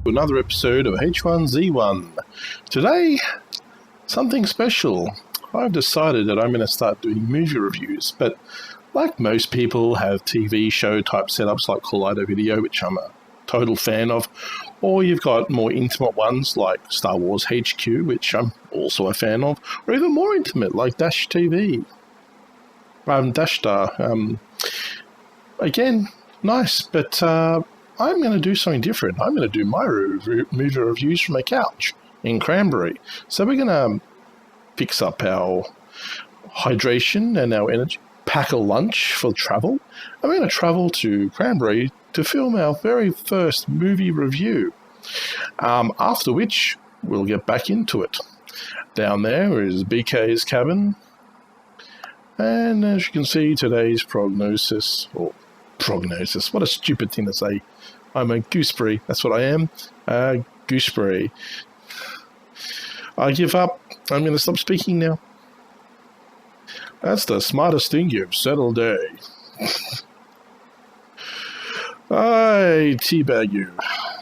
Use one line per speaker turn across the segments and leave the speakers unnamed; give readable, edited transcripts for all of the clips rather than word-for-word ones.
Another episode of H1Z1. Today, something special. I've decided that I'm going to start doing movie reviews, but like most people have TV show type setups like Collider Video, which I'm a total fan of, or you've got more intimate ones like Star Wars HQ, which I'm also a fan of, or even more intimate like Dash TV. Dash Star. Again, nice, but I'm going to do something different. I'm going to do my movie reviews from a couch in Cranberry. So we're going to fix up our hydration and our energy, pack a lunch for travel, and we're going to travel to Cranberry to film our very first movie review. After which, we'll get back into it. Down there is BK's cabin. And as you can see, today's prognosis, what a stupid thing to say. I'm a gooseberry, that's what I am, a gooseberry. I give up, I'm going to stop speaking now. That's the smartest thing you've said all day. I teabag you,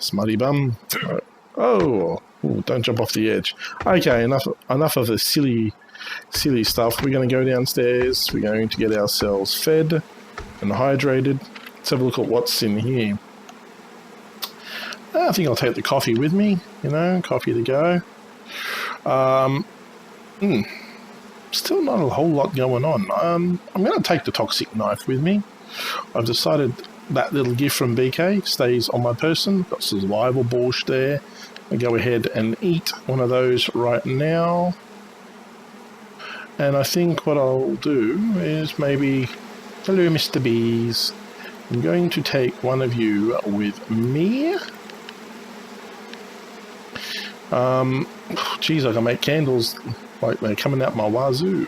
smarty bum. Oh, don't jump off the edge. Okay, enough of the silly stuff. We're going to go downstairs. We're going to get ourselves fed and hydrated. Let's have a look at what's in here. I think I'll take the coffee with me. Coffee to go. Still not a whole lot going on. I'm going to take the toxic knife with me. I've decided that little gift from BK stays on my person. Got some survival borscht there. I'll go ahead and eat one of those right now. And I think what I'll do is maybe... Hello, Mr. Bees. I'm going to take one of you with me. Geez, I can make candles like they're coming out my wazoo.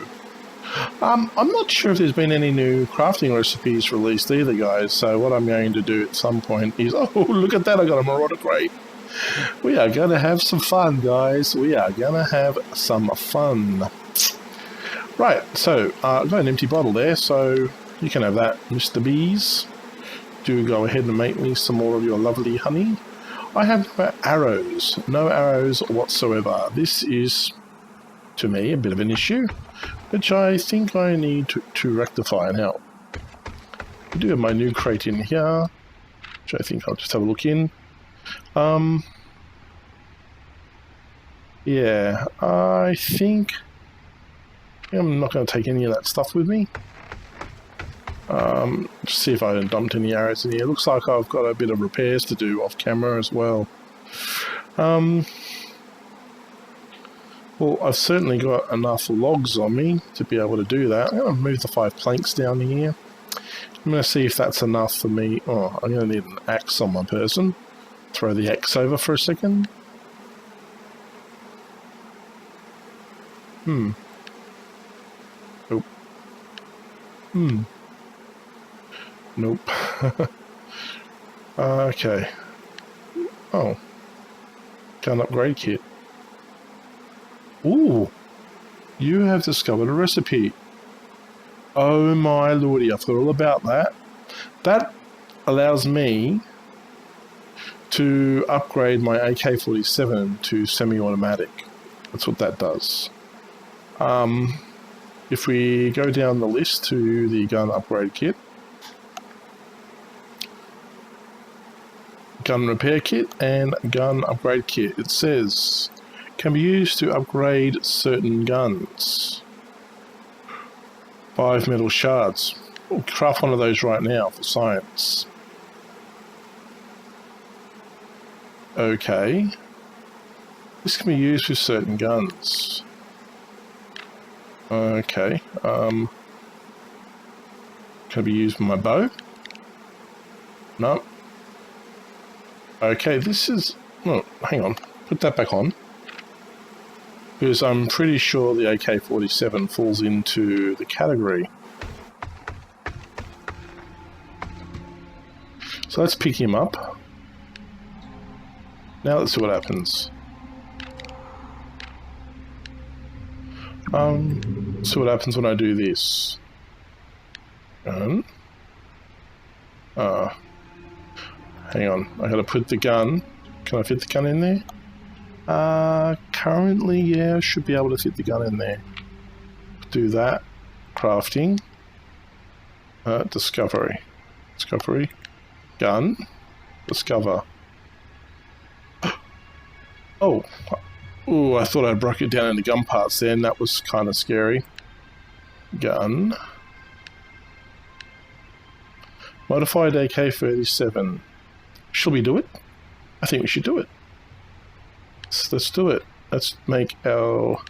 I'm not sure if there's been any new crafting recipes released either, guys. So what I'm going to do at some point is... Oh, look at that, I got a marauder crate. We are going to have some fun, guys. We are going to have some fun. Right, so I've got an empty bottle there, so you can have that, Mr. Bees. Do go ahead and make me some more of your lovely honey. I have arrows, no arrows whatsoever. This is, to me, a bit of an issue, which I think I need to rectify. Now, I do have my new crate in here, which I think I'll just have a look in. Yeah, I think I'm not going to take any of that stuff with me. See if I haven't dumped any arrows in here. Looks like I've got a bit of repairs to do off camera as well. Well, I've certainly got enough logs on me to be able to do that. I'm going to move the 5 planks down here. I'm going to see if that's enough for me. Oh, I'm going to need an axe on my person. Throw the axe over for a second. Oh. Nope. Okay. Oh. Gun upgrade kit. Ooh. You have discovered a recipe. Oh my lordy, I forgot all about that. That allows me to upgrade my AK-47 to semi-automatic. That's what that does. If we go down the list to the gun upgrade kit, gun repair kit and gun upgrade kit, it says can be used to upgrade certain guns. 5 metal shards. We'll craft one of those right now for science. Okay. This can be used with certain guns. Okay. Can it be used with my bow? No. Okay, this is... Oh, hang on. Put that back on. Because I'm pretty sure the AK-47 falls into the category. So let's pick him up. Now let's see what happens. See what happens when I do this. Hang on, I gotta put the gun Can I fit the gun in there? Currently, yeah, I should be able to fit the gun in there. Do that. Crafting. Discovery. Discovery. Gun. Discover. Oh. Ooh, I thought I broke it down into gun parts then. That was kind of scary. Gun. Modified AK-47. Shall we do it? I think we should do it. Let's do it. Let's make our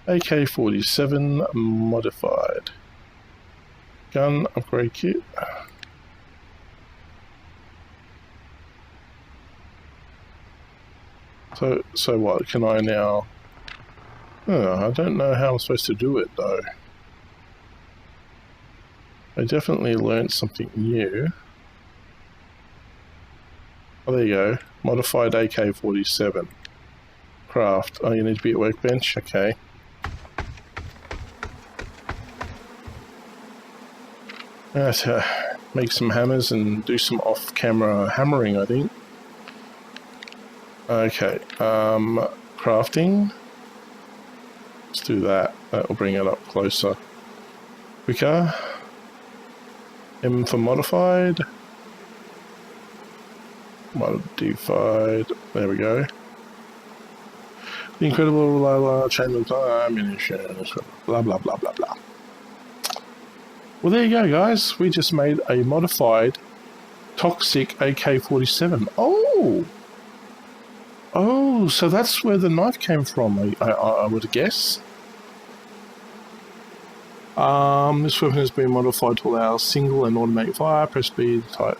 AK-47 modified. Gun upgrade kit. So what? Can I now... Oh, I don't know how I'm supposed to do it though. I definitely learned something new. Oh, there you go. Modified AK-47. Craft. Oh, you need to be at workbench? Okay. Let's make some hammers and do some off-camera hammering, I think. Okay. Crafting. Let's do that. That will bring it up closer. Quicker. M for modified. Modified. There we go. The incredible reliable chain of ammunition. Blah blah blah blah blah. Well, there you go, guys. We just made a modified toxic AK-47. Oh! Oh, so that's where the knife came from, I would guess. This weapon has been modified to allow single and automatic fire. Press B type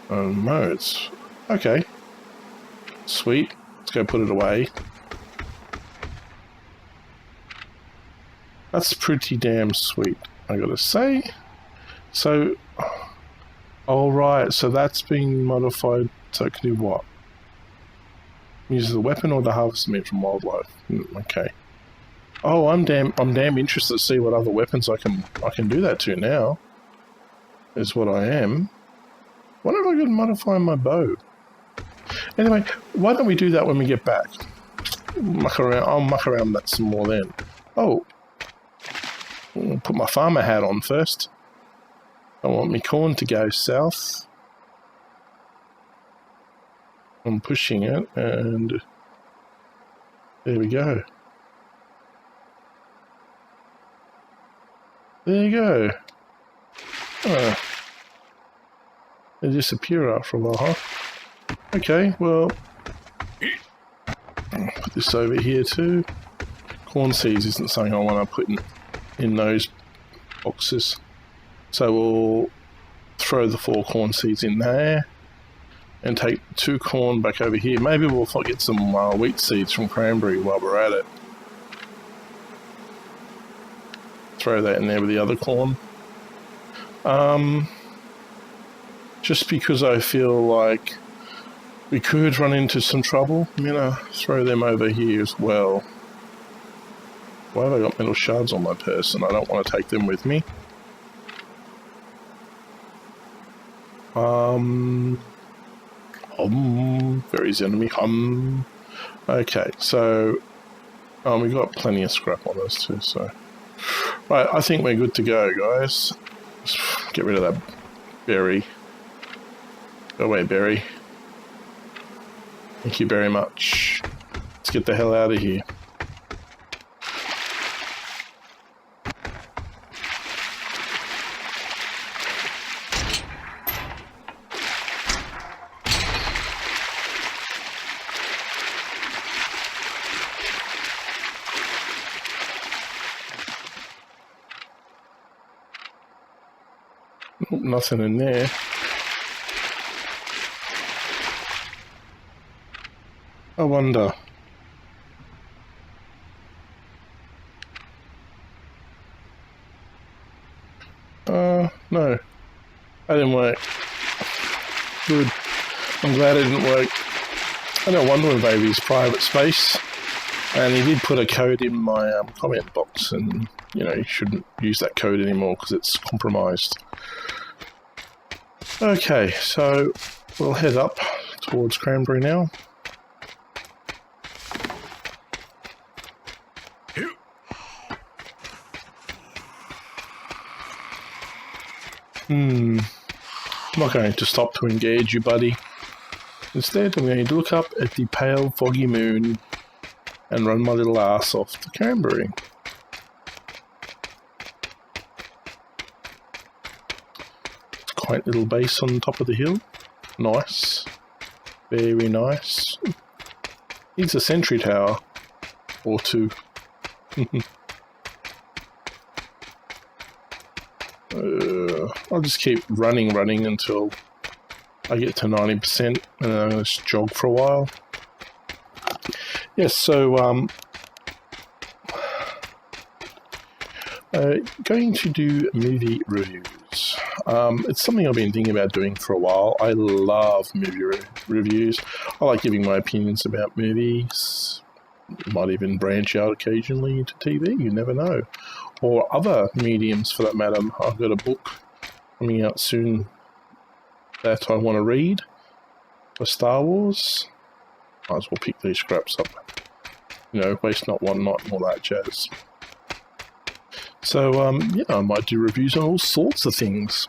modes. Okay. Sweet. Let's go put it away. That's pretty damn sweet, I gotta say. So, alright, so that's been modified, so it can do what? Uses the weapon or the harvest meat from wildlife. Okay. Oh, I'm damn interested to see what other weapons I can do that to now. Is what I am. Why don't I go modify my bow? Anyway, why don't we do that when we get back? I'll muck around that some more then. Oh. I'll put my farmer hat on first. I want my corn to go south. I'm pushing it, and there we go. There you go. Oh. They disappear after a while, huh? Okay, well, put this over here too. Corn seeds isn't something I want to put in those boxes. So we'll throw the 4 corn seeds in there and take 2 corn back over here. Maybe we'll get some wheat seeds from Cranberry while we're at it. Throw that in there with the other corn. Just because I feel like we could run into some trouble, I'm gonna throw them over here as well. Why have I got metal shards on my person? I don't want to take them with me. Varies enemy. Okay, so we've got plenty of scrap on us too, so right, I think we're good to go, guys. Let's get rid of that berry. Go away, berry. Thank you very much. Let's get the hell out of here. Nothing in there. I wonder. No. That didn't work. Good. I'm glad it didn't work. I don't want to invade his private space. And he did put a code in my comment box, and, you know, you shouldn't use that code anymore because it's compromised. Okay, so we'll head up towards Cranberry now. I'm not going to stop to engage you, buddy. Instead, I'm going to look up at the pale, foggy moon and run my little ass off to Cranberry. Quaint little base on the top of the hill. Nice. Very nice. Needs a sentry tower. Or two. I'll just keep running until I get to 90%, and then I'm going to jog for a while. Yes, so going to do movie reviews. It's something I've been thinking about doing for a while. I love movie reviews. I like giving my opinions about movies. Might even branch out occasionally into TV, you never know. Or other mediums for that matter. I've got a book coming out soon that I want to read for Star Wars. Might as well pick these scraps up. You know, waste not, want not, and all that jazz. So, yeah, I might do reviews on all sorts of things.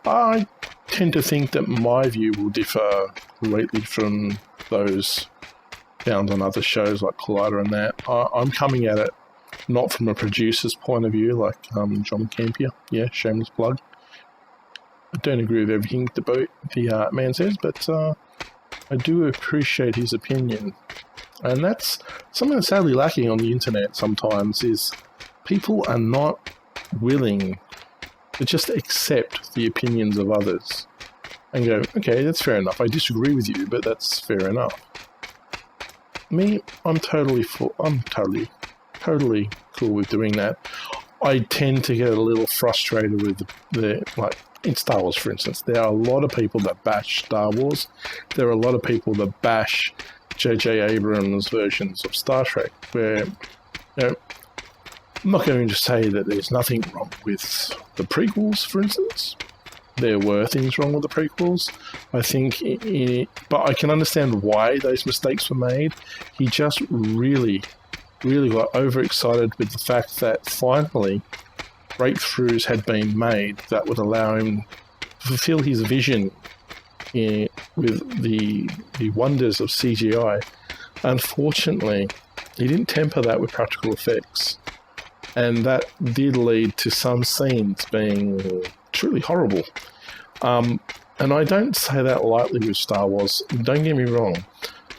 I tend to think that my view will differ greatly from those found on other shows like Collider and that. I'm coming at it not from a producer's point of view like John Campier. Yeah, shameless plug. I don't agree with everything the man says, but I do appreciate his opinion. And that's something that's sadly lacking on the internet sometimes, is people are not willing to just accept the opinions of others and go, okay, that's fair enough. I disagree with you, but that's fair enough. Me, I'm totally cool with doing that. I tend to get a little frustrated with the like in Star Wars, for instance. There are a lot of people that bash Star Wars. There are a lot of people that bash J.J. Abrams' versions of Star Trek, where, you know, I'm not going to say that there's nothing wrong with the prequels, for instance. There were things wrong with the prequels. I think, but I can understand why those mistakes were made. He just really got overexcited with the fact that finally breakthroughs had been made that would allow him to fulfill his vision with the wonders of CGI. Unfortunately, he didn't temper that with practical effects. And that did lead to some scenes being truly horrible. And I don't say that lightly with Star Wars. Don't get me wrong.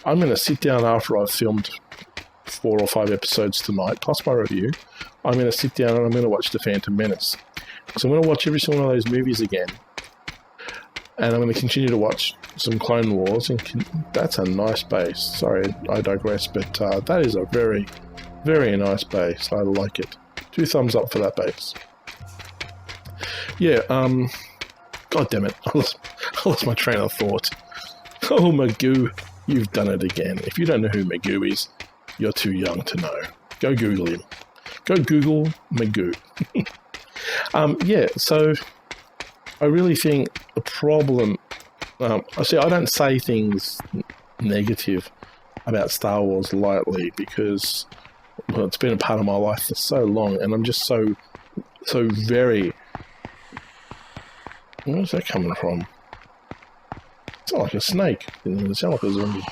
I'm going to sit down after I've filmed 4 or 5 episodes tonight, plus my review. I'm going to sit down and I'm going to watch The Phantom Menace. So I'm going to watch every single one of those movies again. And I'm going to continue to watch some Clone Wars. And that's a nice base. Sorry, I digress, but that is a very, very nice base. I like it. 2 thumbs up for that base. Yeah, God damn it. I lost my train of thought. Oh, Magoo, you've done it again. If you don't know who Magoo is, you're too young to know. Go Google him. Go Google Magoo. Yeah, so I really think the problem... I don't say things negative about Star Wars lightly because, well, it's been a part of my life for so long, and I'm just so very... Where's that coming from? It's not like a snake. It doesn't sound like a zombie.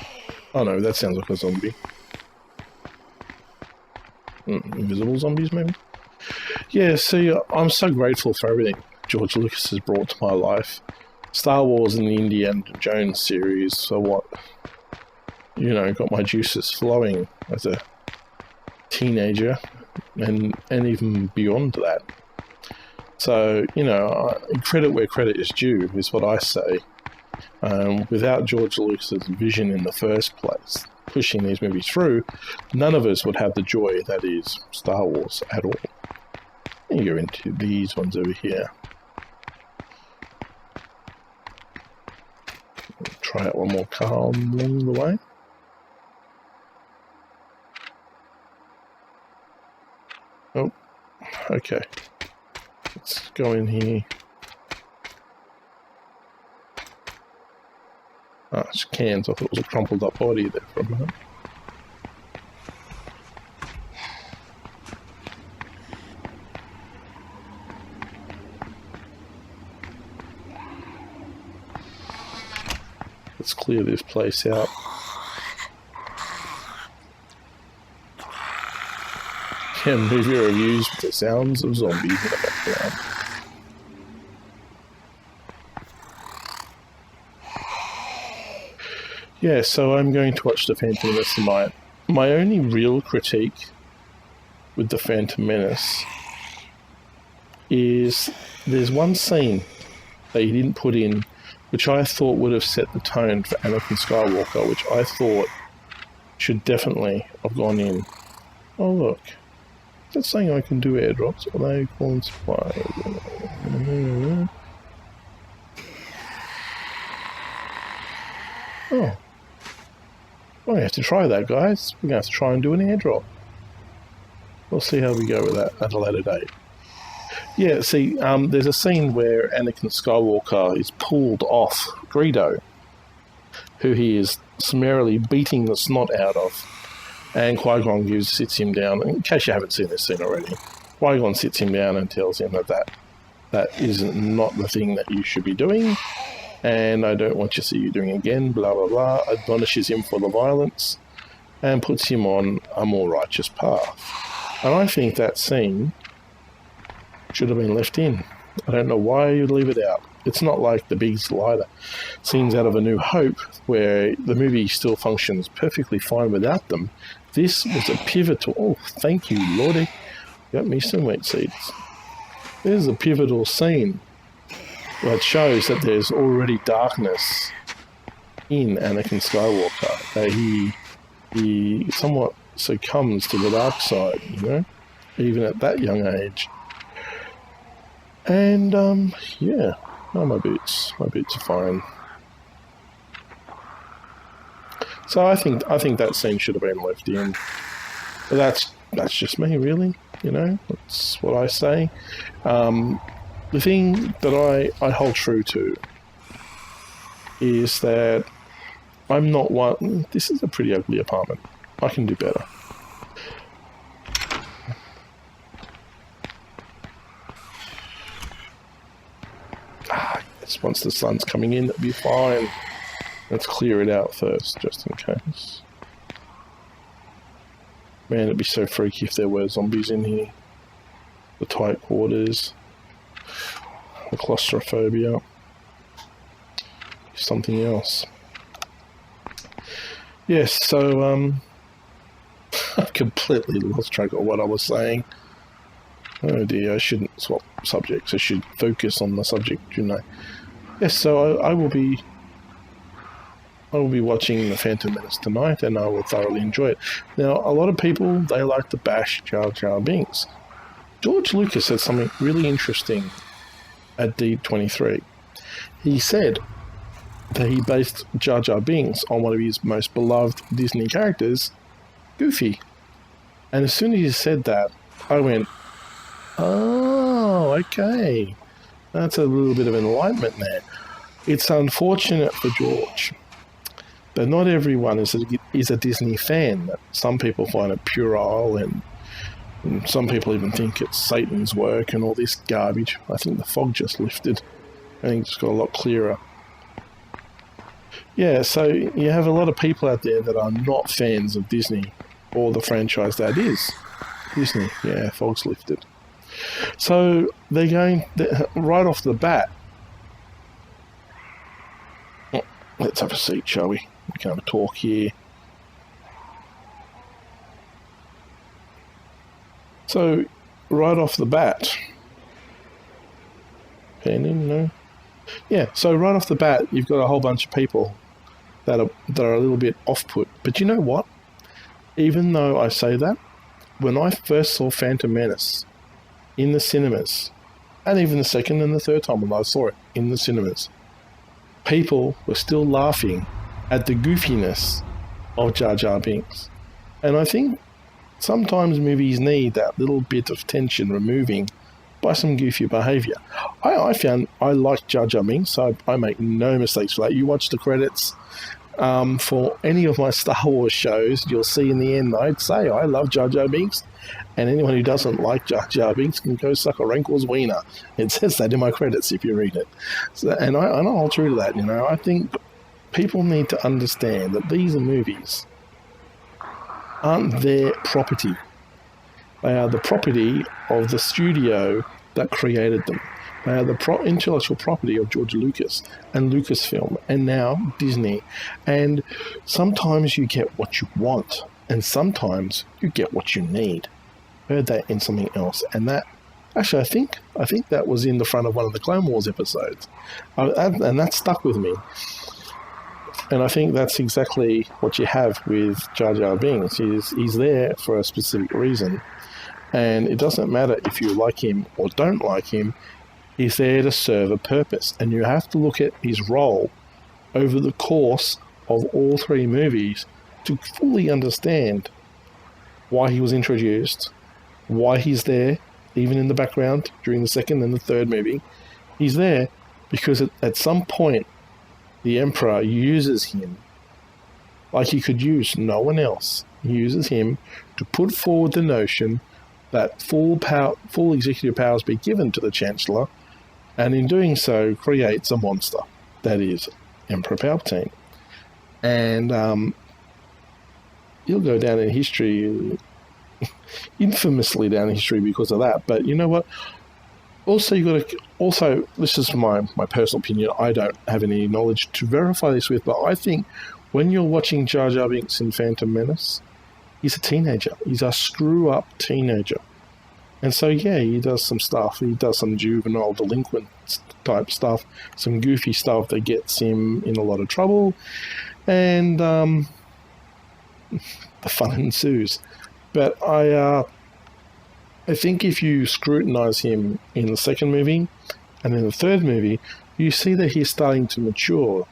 Oh no, that sounds like a zombie. Invisible zombies, maybe? Yeah, see, I'm so grateful for everything George Lucas has brought to my life. Star Wars and the Indiana Jones series are what, you know, got my juices flowing as a teenager and even beyond that. So, you know, credit where credit is due is what I say. Without George Lucas's vision in the first place, pushing these movies through, none of us would have the joy that is Star Wars at all. And you go into these ones over here. Try out one more car along the way. Oh, okay. Let's go in here. Ah, it's cans. I thought it was a crumpled up body there for a minute. let's clear this place out. Yeah, movie reviews with the sounds of zombies in the background. Yeah, so I'm going to watch The Phantom Menace tonight. My only real critique with The Phantom Menace is there's one scene that he didn't put in, which I thought would have set the tone for Anakin Skywalker, which I thought should definitely have gone in. Oh, look. That's saying I can do airdrops. Are they calling supplies? Oh. We're going to have to try that, guys. We're going to have to try and do an airdrop. We'll see how we go with that at a later date. Yeah, see, there's a scene where Anakin Skywalker is pulled off Greedo, who he is summarily beating the snot out of, and Qui-Gon sits him down. In case you haven't seen this scene already, Qui-Gon sits him down and tells him that is not the thing that you should be doing, and I don't want to see you doing again, blah, blah, blah, admonishes him for the violence, and puts him on a more righteous path. And I think that scene should have been left in. I don't know why you'd leave it out. It's not like the big slider scenes out of A New Hope, where the movie still functions perfectly fine without them. This was a pivotal... Oh, thank you, Lordy. Got me some wet seeds. There's a pivotal scene that shows that there's already darkness in Anakin Skywalker, that he somewhat succumbs to the dark side, you know, even at that young age. And, yeah. Oh, my boots. My boots are fine. So I think that scene should have been left in. But that's just me, really. You know, that's what I say. The thing that I hold true to is that I'm not one... This is a pretty ugly apartment. I can do better. Once the sun's coming in, that'll be fine. Let's clear it out first, just in case. Man, it'd be so freaky if there were zombies in here. The tight quarters. The claustrophobia. Something else. Yes, so, I completely lost track of what I was saying. Oh dear, I shouldn't swap subjects. I should focus on the subject, shouldn't I? Yes, so I will be watching The Phantom Menace tonight, and I will thoroughly enjoy it. Now, a lot of people, they like to bash Jar Jar Binks. George Lucas said something really interesting at D23. He said that he based Jar Jar Binks on one of his most beloved Disney characters, Goofy. And as soon as he said that, I went, oh, okay. That's a little bit of enlightenment there. It's unfortunate for George that not everyone is a Disney fan. Some people find it puerile, and some people even think it's Satan's work and all this garbage. I think the fog just lifted. I think it's got a lot clearer. Yeah, so you have a lot of people out there that are not fans of Disney or the franchise that is Disney. Yeah, fog's lifted. So they're going right off the bat. Oh, let's have a seat, shall we? We can have a talk here. So right off the bat, pen in, no? Yeah. So right off the bat, you've got a whole bunch of people that are a little bit off-put. But you know what? Even though I say that, when I first saw Phantom Menace in the cinemas, and even the second and the third time when I saw it in the cinemas, people were still laughing at the goofiness of Jar Jar Binks. And I think sometimes movies need that little bit of tension removing by some goofy behaviour. I found I like Jar Jar Binks, so I make no mistakes for that. You watch the credits for any of my Star Wars shows, you'll see in the end I'd say I love Jar Jar Binks, and anyone who doesn't like Jar Jar Binks can go suck a Rancor's wiener. It says that in my credits if you read it. So, and I hold true to that, you know. I think people need to understand that these movies aren't their property. They are the property of the studio that created them. They are the intellectual property of George Lucas and Lucasfilm and now Disney. And sometimes you get what you want and sometimes you get what you need. Heard that in something else. And that, actually, I think that was in the front of one of the Clone Wars episodes. And that stuck with me. And I think that's exactly what you have with Jar Jar Binks. He's there for a specific reason. And it doesn't matter if you like him or don't like him, he's there to serve a purpose. And you have to look at his role over the course of all three movies to fully understand why he was introduced, why he's there, even in the background during the second and the third movie. He's there because at some point, the Emperor uses him like he could use no one else. He uses him to put forward the notion that full executive powers be given to the Chancellor, and in doing so creates a monster that is Emperor Palpatine. And he'll go down in history, infamously down in history because of that. But you know what? Also, this is my personal opinion. I don't have any knowledge to verify this with, but I think when you're watching Jar Jar Binks in Phantom Menace, he's a teenager. He's a screw-up teenager. And so, yeah, he does some stuff. He does some juvenile delinquent type stuff, some goofy stuff that gets him in a lot of trouble, and the fun ensues. But I think if you scrutinize him in the second movie and in the third movie, you see that he's starting to mature.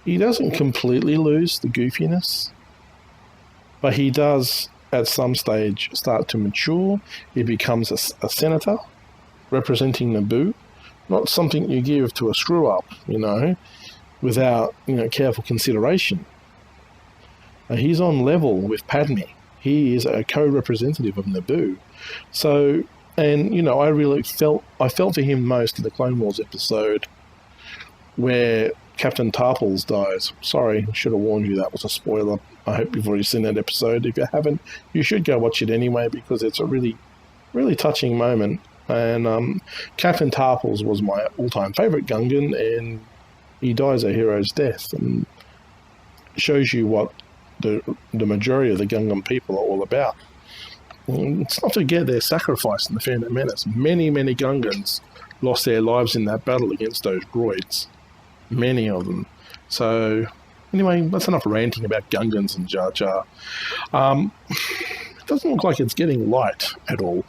He doesn't completely lose the goofiness, but he does at some stage start to mature. He becomes a senator representing Naboo, not something you give to a screw-up, without, careful consideration. He's on level with Padme. He is a co-representative of Naboo. So, and, I felt for him most in the Clone Wars episode where Captain Tarpals dies. Sorry, I should have warned you that was a spoiler. I hope you've already seen that episode. If you haven't, you should go watch it anyway because it's a really, really touching moment. And Captain Tarpals was my all-time favourite Gungan, and he dies a hero's death, and shows you what the majority of the Gungan people are all about. Let's not forget their sacrifice in the Phantom Menace. Many, many Gungans lost their lives in that battle against those droids. Many of them. So, anyway, that's enough ranting about Gungans and Jar Jar. It doesn't look like it's getting light at all.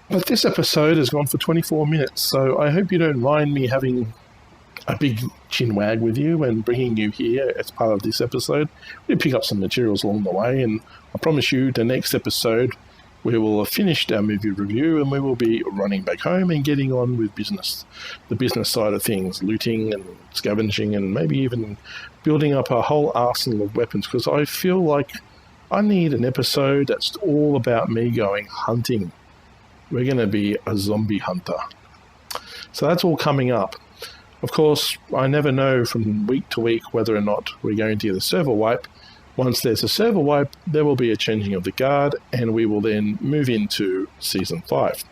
But this episode has gone for 24 minutes, so I hope you don't mind me having a big chin wag with you and bringing you here as part of this episode. We pick up some materials along the way, and I promise you the next episode we will have finished our movie review and we will be running back home and getting on with business, the business side of things, looting and scavenging and maybe even building up a whole arsenal of weapons, because I feel like I need an episode that's all about me going hunting. We're going to be a zombie hunter. So that's all coming up. Of course, I never know from week to week whether or not we're going to get a server wipe. Once there's a server wipe, there will be a changing of the guard, and we will then move into Season 5.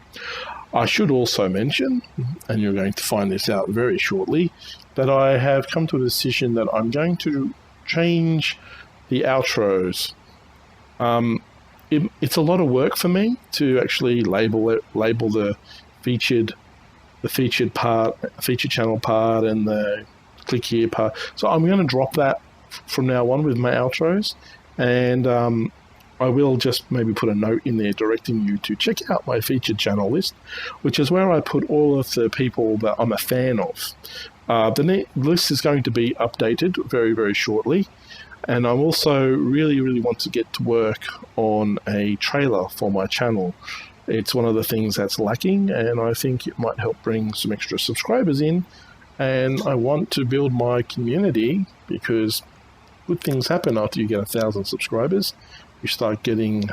I should also mention, and you're going to find this out very shortly, that I have come to a decision that I'm going to change the outros. It's a lot of work for me to actually label the featured part, featured channel part, and the click here part. So I'm going to drop that from now on with my outros, and I will just maybe put a note in there directing you to check out my featured channel list, which is where I put all of the people that I'm a fan of. The list is going to be updated very, very shortly, and I also really, really want to get to work on a trailer for my channel. It's one of the things that's lacking, and I think it might help bring some extra subscribers in, and I want to build my community, because good things happen after you get 1,000 subscribers. You start getting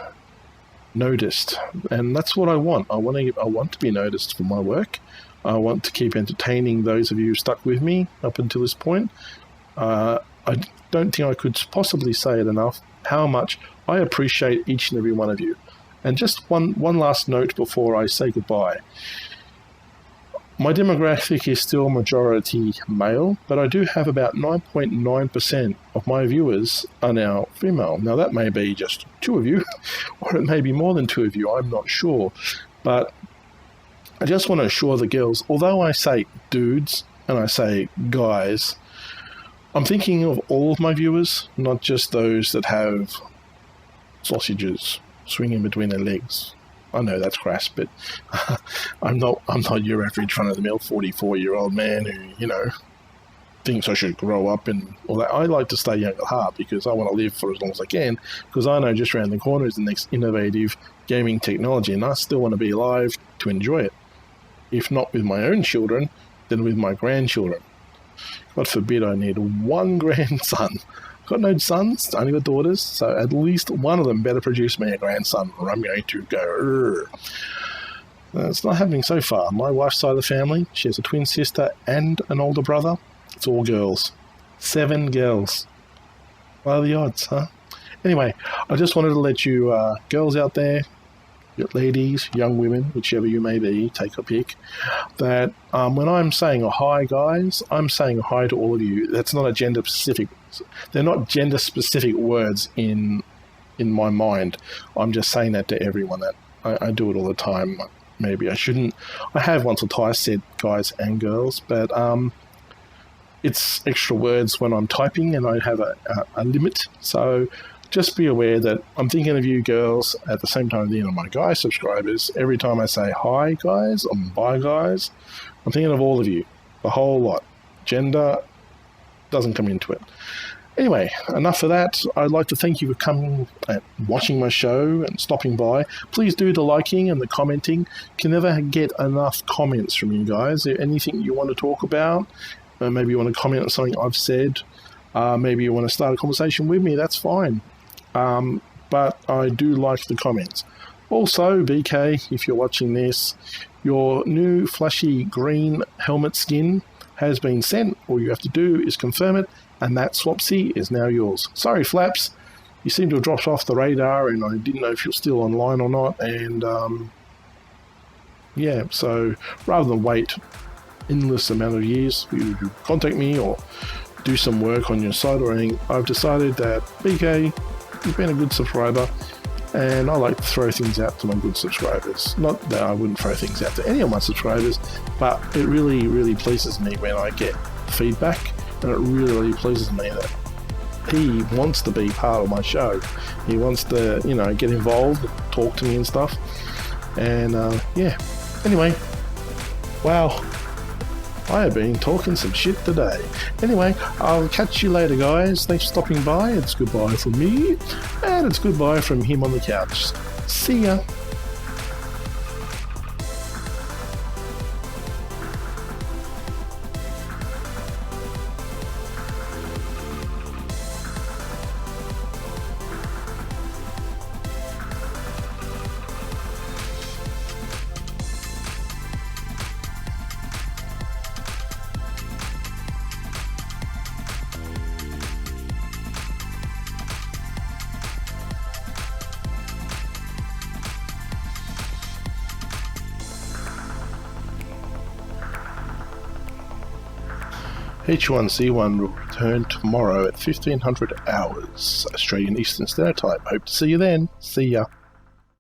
noticed, and that's what I want. I want to be noticed for my work. I want to keep entertaining those of you who stuck with me up until this point. I don't think I could possibly say it enough how much I appreciate each and every one of you. And just one last note before I say goodbye. My demographic is still majority male, but I do have about 9.9% of my viewers are now female. Now that may be just 2 of you, or it may be more than 2 of you, I'm not sure. But I just want to assure the girls, although I say dudes and I say guys, I'm thinking of all of my viewers, not just those that have sausages swinging between their legs. I know that's crass, but I'm not your average run-of-the-mill 44-year-old man who, thinks I should grow up and all that. I like to stay young at heart because I want to live for as long as I can, because I know just around the corner is the next innovative gaming technology, and I still want to be alive to enjoy it. If not with my own children, then with my grandchildren. God forbid I need 1 grandson. Got no sons, only got daughters, so at least one of them better produce me a grandson, or I'm going to go. It's not happening so far. My wife's side of the family, she has a twin sister and an older brother. It's all girls. 7 girls. What are the odds, huh? Anyway, I just wanted to let you girls out there, ladies, young women, whichever you may be, take a pick, that when I'm saying a hi, guys, I'm saying a hi to all of you. That's not a gender-specific. They're not gender-specific words in my mind. I'm just saying that to everyone. That I do it all the time. Maybe I shouldn't. I have once or twice said guys and girls, but it's extra words when I'm typing, and I have a limit. So just be aware that I'm thinking of you girls at the same time as my guy subscribers. Every time I say hi guys or bye guys, I'm thinking of all of you, the whole lot. Gender doesn't come into it. Anyway, enough of that. I'd like to thank you for coming and watching my show and stopping by. Please do the liking and the commenting. Can never get enough comments from you guys. Anything you want to talk about, maybe you want to comment on something I've said, maybe you want to start a conversation with me, that's fine. But I do like the comments. Also, BK, if you're watching this, your new flashy green helmet skin has been sent. All you have to do is confirm it, and that Swapsy is now yours. Sorry, Flaps, you seem to have dropped off the radar, and I didn't know if you're still online or not. And yeah, so rather than wait endless amount of years for you to contact me or do some work on your site or anything, I've decided that BK, you've been a good subscriber, and I like to throw things out to my good subscribers. Not that I wouldn't throw things out to any of my subscribers, but it really, really pleases me when I get feedback, and it really, really pleases me that he wants to be part of my show. He wants to, get involved, talk to me and stuff. And yeah, anyway, wow. I have been talking some shit today. Anyway, I'll catch you later, guys. Thanks for stopping by. It's goodbye from me, and it's goodbye from him on the couch. See ya. H1Z1 will return tomorrow at 1500 hours Australian Eastern Standard Time. Hope to see you then. See ya.